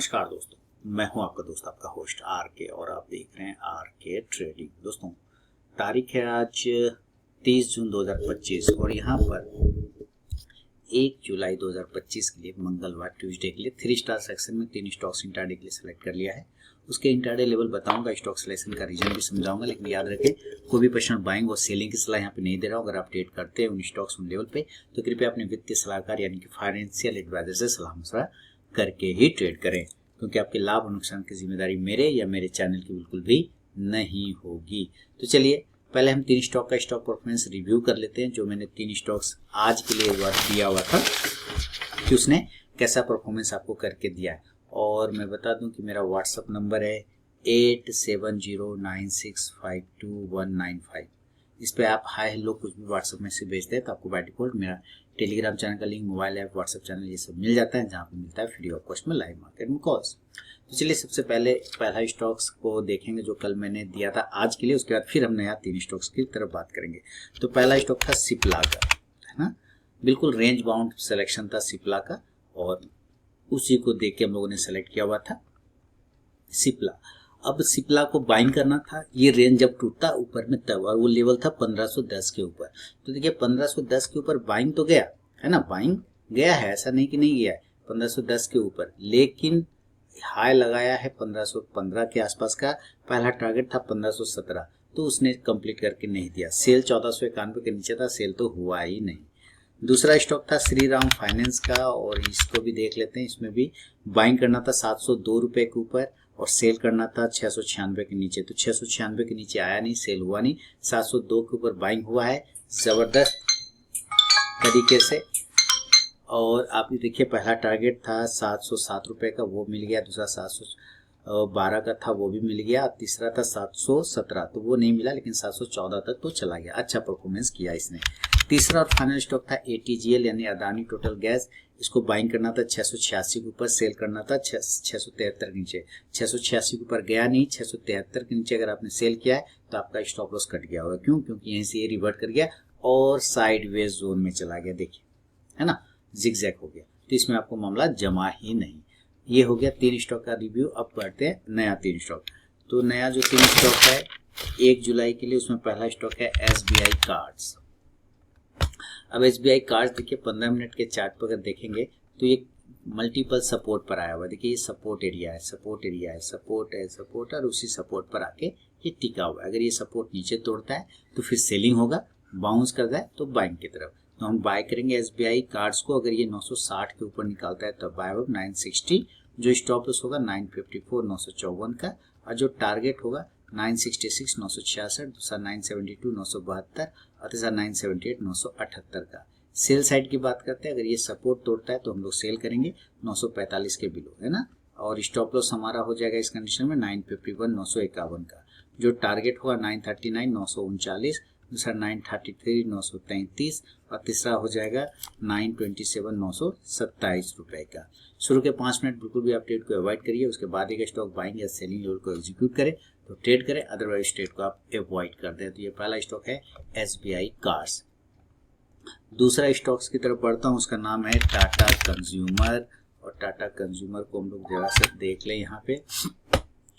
नमस्कार दोस्तों, मैं हूं आपका दोस्त आपका होस्ट आर के और आप देख रहे हैं आर के ट्रेडिंग। दोस्तों तारीख है आज 30 जून 2025 और यहाँ पर 1 जुलाई 2025 के लिए मंगलवार ट्यूसडे के लिए 3 स्टार सेक्शन में 3 स्टॉक्स इंट्राडे के लिए सेलेक्ट कर लिया है। उसके इंट्राडे लेवल बताऊंगा, स्टॉक सिलेक्शन का रीजन भी समझाऊंगा, लेकिन याद रखें कोई भी पर्सनल बाइंग और सेलिंग की सलाह यहाँ पे नहीं दे रहा हूँ। अगर आप ट्रेड करते हैं उन स्टॉक्स उन लेवल पे तो कृपया अपने वित्तीय सलाहकार यानी कि फाइनेंशियल एडवाइजर से सलाह मशवरा करके ही ट्रेड करें, क्योंकि आपके लाभ और नुकसान की जिम्मेदारी मेरे या मेरे चैनल की बिल्कुल भी नहीं होगी। तो चलिए पहले हम 3 स्टॉक का स्टॉक परफॉर्मेंस रिव्यू कर लेते हैं, जो मैंने 3 स्टॉक्स आज के लिए दिया हुआ था कि उसने कैसा परफॉर्मेंस आपको करके दिया है। और मैं बता दूं कि मेरा व्हाट्सअप नंबर है 8709652195। इस पे आप हाय हेलो कुछ भी व्हाट्सएप में से भेजते हैं तो आपको बाय डिफॉल्ट मेरा टेलीग्राम चैनल का link, mobile app, WhatsApp channel ये सब मिल जाता है, जहाँ पे मिलता है फ्री ऑफ कॉस्ट में लाइव मार्केट में कॉल्स। तो चलिए सबसे पहले पहला स्टॉक्स को देखेंगे जो कल मैंने दिया था आज के लिए, उसके बाद फिर हम नया 3 स्टॉक्स की तरफ बात करेंगे। तो पहला स्टॉक था सिप्ला का, है ना, बिल्कुल रेंज बाउंड सिलेक्शन था सिप्ला का और उसी को देख के हम लोगों ने सेलेक्ट किया हुआ था सिप्ला। अब सिप्ला को बाइंग करना था, ये रेंज जब टूटता ऊपर में तब, और वो लेवल था 1510 के ऊपर। तो देखिए 1510 के ऊपर बाइंग तो गया है ना, बाइंग गया है, ऐसा नहीं कि नहीं गया है 1510 के ऊपर, लेकिन हाई लगाया है 1515 के आसपास का। पहला टारगेट था 1517, तो उसने कंप्लीट करके नहीं दिया। सेल 1491 के नीचे था, सेल तो हुआ ही नहीं। दूसरा स्टॉक था श्री राम फाइनेंस का और इसको भी देख लेते हैं। इसमें भी बाइंग करना था 702 रुपए के ऊपर और सेल करना था 696 के नीचे। तो 696 के नीचे आया नहीं, सेल हुआ नहीं, 702 के ऊपर बाइंग हुआ है जबरदस्त तरीके से। और आप ये देखिए पहला टारगेट था 707 रुपए का, वो मिल गया। दूसरा 712 का था, वो भी मिल गया। तीसरा था 717, तो वो नहीं मिला, लेकिन 714 तक तो चला गया। अच्छा परफॉर्मेंस किया इसने। तीसरा और फाइनल स्टॉक था ATGL यानी अदानी टोटल गैस। इसको बाइंग करना था 686 के ऊपर, सेल करना था 673 के नीचे। 686 के ऊपर गया नहीं, 673 के नीचे अगर आपने सेल किया है तो आपका स्टॉप लॉस कट गया होगा। क्यों? क्योंकि यहीं से ये रिवर्ट कर गया और साइडवेज जोन में चला गया, देखिए, है ना, जिगजैग हो गया। तो इसमें आपको मामला जमा ही नहीं। ये हो गया 3 स्टॉक का रिव्यू। अब बढ़ते हैं नया 3 स्टॉक। तो नया जो 3 स्टॉक है 1 जुलाई के लिए, उसमें पहला स्टॉक है SBI कार्ड्स। अब SBI कार्ड्स देखिए 15 मिनट के चार्ट पर अगर देखेंगे तो ये मल्टीपल सपोर्ट पर आया हुआ। देखिए ये सपोर्ट एरिया है, सपोर्ट एरिया है, सपोर्ट है, सपोर्ट, और उसी सपोर्ट पर आके ये टिका हुआ है। अगर ये सपोर्ट नीचे तोड़ता है तो फिर सेलिंग होगा, बाउंस करता है तो बाइंग की तरफ। तो हम बाय करेंगे SBI कार्ड्स को। अगर ये 960 के ऊपर निकालता है तो बाय होगा 960, जो स्टॉप लॉस होगा 954 954 का, और जो टारगेट होगा 966 966, दूसरा 972 972 और तीसरा 978 978 का। सेल साइड की बात करते हैं, अगर ये सपोर्ट तोड़ता है तो हम लोग सेल करेंगे 945 के बिलो, है ना, और स्टॉप लॉस हमारा हो जाएगा इस कंडीशन में 951 951 का। जो टारगेट होगा 939 939, दूसरा 933 933 और तीसरा हो जाएगा 927 927 रुपए का। शुरू के 5 मिनट बिल्कुल भी आप ट्रेड को अवॉइड करिए, उसके बाद एक स्टॉक बाइंग या सेलिंग लेवल को एग्जीक्यूट करें तो ट्रेड करें, अदरवाइज ट्रेड को आप अवॉइड कर दें। तो ये पहला स्टॉक है SBI कार्ड्स। दूसरा स्टॉक्स की तरफ बढ़ता हूँ, उसका नाम है टाटा कंज्यूमर। और टाटा कंज्यूमर को हम लोग जरा से देख लें। यहाँ पे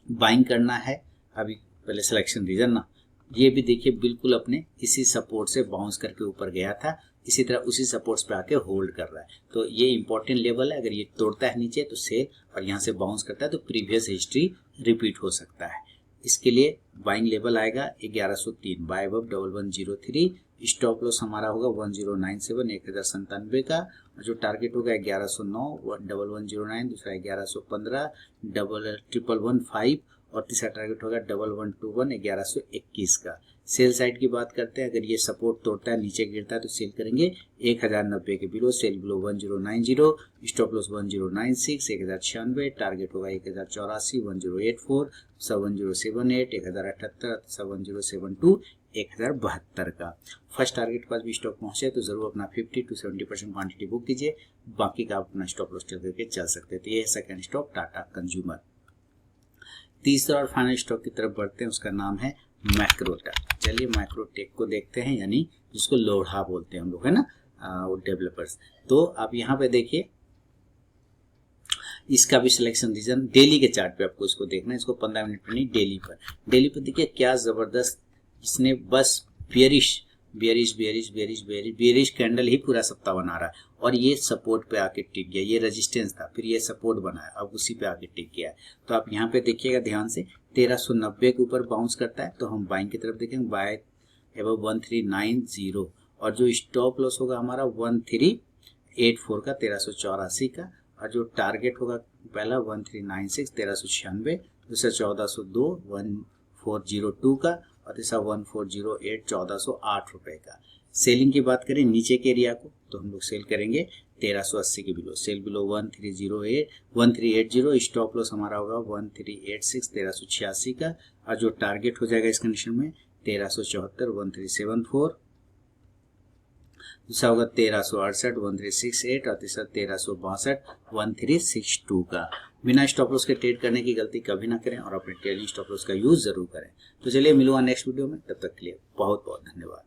बाइंग करना है, अभी पहले सिलेक्शन रीजन ना, ये भी देखिए बिल्कुल अपने इसी सपोर्ट से बाउंस करके ऊपर गया था, इसी तरह उसी सपोर्ट्स पे आके होल्ड कर रहा है। तो ये इंपॉर्टेंट लेवल है, अगर ये तोड़ता है नीचे तो सेल, और यहाँ से बाउंस करता है तो प्रीवियस हिस्ट्री रिपीट हो सकता है। इसके लिए बाइंग लेवल आएगा 1103, बाय अबव 1103। स्टॉप लॉस हमारा होगा 1097 1097 का, और जो टारगेट होगा 1109 1109, दूसरा 1115 1115 और तीसरा टारगेट होगा 1121 1121 का। सेल साइड की बात करते हैं, अगर ये सपोर्ट तोड़ता है नीचे गिरता है तो सेल करेंगे 1090 के below, cell below 1090, stop loss 1096 1096, target होगा 1084 1084 7078 1078 7072 1072 का। फर्स्ट टारगेट के पास भी स्टॉक पहुंचे तो जरूर अपना 50 to 70% क्वांटिटी बुक कीजिए, बाकी का आप अपना स्टॉप लॉस करके चल सकते हैं। तो ये है सेकंड स्टॉक टाटा कंज्यूमर। तीसरा और फाइनल स्टॉक की तरफ बढ़ते हैं, उसका नाम है मैक्रोटेक। चलिए मैक्रोटेक को देखते हैं, यानी जिसको लोढ़ा बोलते हैं हम लोग, है ना, डेवलपर्स। तो आप यहाँ पे देखिए इसका भी सिलेक्शन रीजन डेली के चार्ट पे आपको इसको देखना है, इसको 15 मिनट पर नहीं, डेली पर। डेली पर देखिए क्या जबरदस्त इसने बस बेयरिश कैंडल ही पूरा सप्ताह बना रहा है, और ये सपोर्ट पे आके टिक गया, ये रेजिस्टेंस था, फिर ये सपोर्ट बनाया, अब उसी पे आके टिक गया है। तो आप यहाँ पे देखिएगा ध्यान से, 1390 के ऊपर बाउंस करता है तो हम बाइंग की तरफ देखेंगे, बाय अबव 1390, और जो स्टॉप लॉस होगा हमारा 1384 का, 1384 का, और जो टारगेट होगा पहला 1396 1396, दूसरा 1402 1402 का, और तीसरा 1408 1408 रुपए का। सेलिंग की बात करें नीचे के एरिया को, तो हम लोग सेल करेंगे 1380 के below, cell below 1380, stop loss हमारा होगा 1386 1386 का, और जो टारगेट हो जाएगा इस कंडीशन में 1374 1374, दूसरा होगा 1368 1368, और तीसरा 1362 1362 का। बिना स्टॉप लॉस के ट्रेड करने की गलती कभी ना करें, और अपने ट्रेडिंग स्टॉप लॉस का यूज जरूर करें। तो चलिए मिलूंगा नेक्स्ट वीडियो में, तब तक के लिए बहुत बहुत धन्यवाद।